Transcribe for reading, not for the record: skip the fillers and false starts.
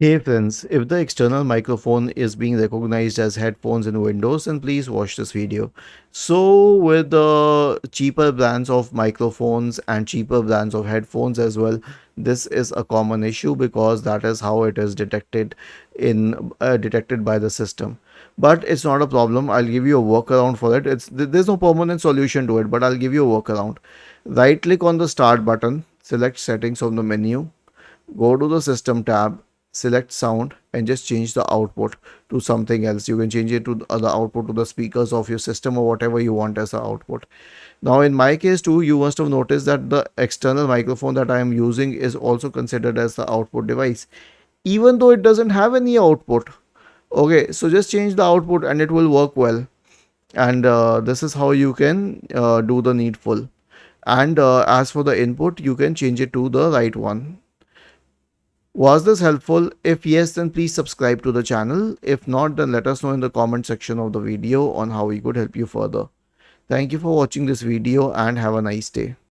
Hey friends, if the external microphone is being recognized as headphones in Windows, then please watch this video. So with the cheaper brands of microphones and cheaper brands of headphones as well, this is a common issue because that is how it is detected by the system. But it's not a problem. I'll give you a workaround for it. There's no permanent solution to it, but I'll give you a workaround. Right click on the start button, select settings from the menu, go to the system tab, select sound and just change the output to something else. You can change it to the output to the speakers of your system or whatever you want as the output. Now in my case too, you must have noticed that the external microphone that I am using is also considered as the output device, even though it doesn't have any output. Okay, so just change the output and it will work well. And this is how you can do the needful. And as for the input, you can change it to the right one. Was this helpful? If yes, then please subscribe to the channel. If not, then let us know in the comment section of the video on how we could help you further. Thank you for watching this video and have a nice day.